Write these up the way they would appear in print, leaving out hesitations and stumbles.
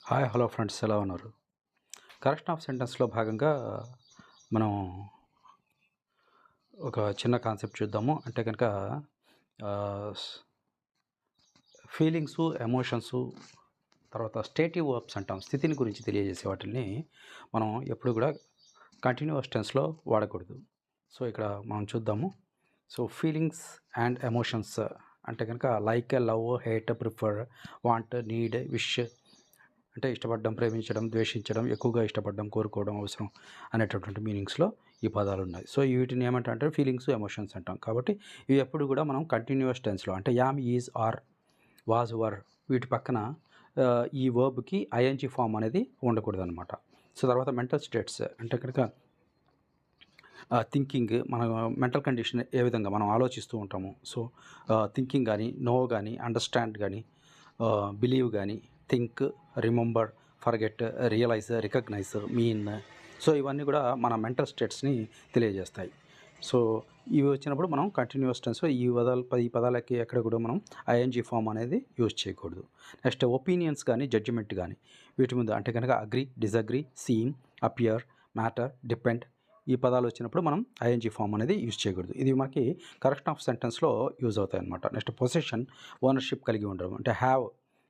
Hi hello friends, ఎలా ఉన్నారు? Correction of సెంటెన్స్లో భాగంగా మనం ఒక చిన్న కాన్సెప్ట్ చూద్దాము. అంటే కనుక ఫీలింగ్సు, ఎమోషన్సు, తర్వాత స్టేటివ్ వర్బ్స్ అంటాం. స్థితిని గురించి తెలియజేసే వాటిని మనం ఎప్పుడు కూడా కంటిన్యూస్ టెన్స్లో వాడకూడదు. సో ఇక్కడ మనం చూద్దాము. సో ఫీలింగ్స్ అండ్ ఎమోషన్స్ అంటే కనుక like, love, hate, prefer, want, need, wish, అంటే ఇష్టపడడం, ప్రేమించడం, ద్వేషించడం, ఎక్కువగా ఇష్టపడడం, కోరుకోవడం, అవసరం అనేటటువంటి మీనింగ్స్లో ఈ పదాలు ఉన్నాయి. సో వీటిని ఏమంటారంటే ఫీలింగ్స్, ఎమోషన్స్ అంటాం. కాబట్టి ఇవి ఎప్పుడు కూడా మనం కంటిన్యూస్ టెన్స్లో అంటే యామ్, ఈజ్, ఆర్, వాజ్, వర్ వీటి పక్కన ఈ వర్బ్కి ఐఎన్జీ ఫామ్ అనేది ఉండకూడదు అనమాట. సో తర్వాత మెంటల్ స్టేట్స్ అంటే కనుక థింకింగ్, మన మెంటల్ కండిషన్ ఏ విధంగా మనం ఆలోచిస్తూ ఉంటాము. సో థింకింగ్ కానీ, నో కానీ, అండర్స్టాండ్ కానీ, బిలీవ్ కానీ, think, remember, forget, realise, recognise, mean. So ఇవన్నీ కూడా మన మెంటల్ స్టేట్స్ని తెలియజేస్తాయి. సో ఇవి వచ్చినప్పుడు మనం కంటిన్యూస్ టెన్స్లో ఈ పదాలకి ఎక్కడ కూడా మనం ఐఎన్జీ ఫామ్ అనేది యూజ్ చేయకూడదు. నెక్స్ట్ ఒపీనియన్స్ కానీ, జడ్జిమెంట్ కానీ వీటి ముందు అంటే కనుక agree, disagree, seem, appear, matter, depend ఈ పదాలు వచ్చినప్పుడు మనం ఐఎన్జీ ఫామ్ అనేది యూజ్ చేయకూడదు. ఇది మనకి కరెక్షన్ ఆఫ్ సెంటెన్స్లో యూజ్ అవుతాయి అనమాట. నెక్స్ట్ పొసెషన్, ఓనర్షిప్ కలిగి ఉండడం అంటే హ్యావ్.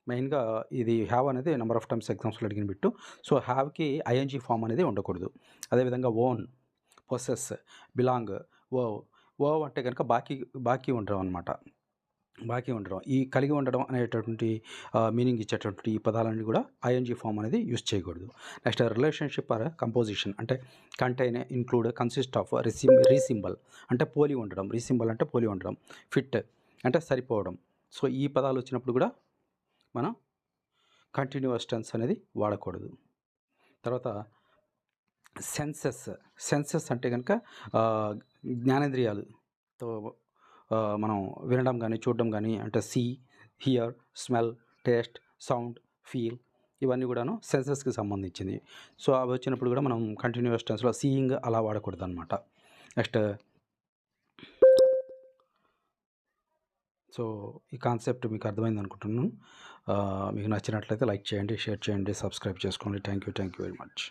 మెయిన్గా ఇది హ్యావ్ అనేది నెంబర్ ఆఫ్ టైమ్స్ ఎగ్జామ్స్లో అడిగిన బిట్టు. సో హ్యావ్కి ఐఎన్జీ ఫామ్ అనేది ఉండకూడదు. అదేవిధంగా ఓన్, పొసెస్, బిలాంగ్, వర్వ్. వర్వ్ అంటే కనుక బాకీ ఉండడం అనమాట. బాకీ ఉండడం, ఈ కలిగి ఉండడం అనేటటువంటి మీనింగ్ ఇచ్చేటటువంటి ఈ పదాలన్నీ కూడా ఐఎన్జీ ఫామ్ అనేది యూజ్ చేయకూడదు. నెక్స్ట్ రిలేషన్షిప్ ఆర్ కంపోజిషన్ అంటే కంటైన్, ఇంక్లూడ్, కన్సిస్ట్ ఆఫ్, రీసింబల్ అంటే పోలి ఉండడం, రీసింబల్ అంటే పోలి ఉండడం, ఫిట్ అంటే సరిపోవడం. సో ఈ పదాలు వచ్చినప్పుడు కూడా మనం కంటిన్యూస్ టెన్స్ అనేది వాడకూడదు. తర్వాత సెన్సెస్ అంటే కనుక జ్ఞానేంద్రియాలతో మనం వినడం కానీ, చూడడం కానీ అంటే see, hear, smell, taste, sound, feel ఇవన్నీ కూడాను సెన్సెస్కి సంబంధించింది. సో అవి వచ్చినప్పుడు కూడా మనం కంటిన్యూస్ టెన్స్లో సీయింగ్ అలా వాడకూడదు అనమాట. నెక్స్ట్ సో ఈ కాన్సెప్ట్ మీకు అర్థమైంది అనుకుంటున్నాను. మీకు నచ్చినట్లయితే లైక్ చేయండి, షేర్ చేయండి, సబ్స్క్రైబ్ చేసుకోండి. Thank you very much.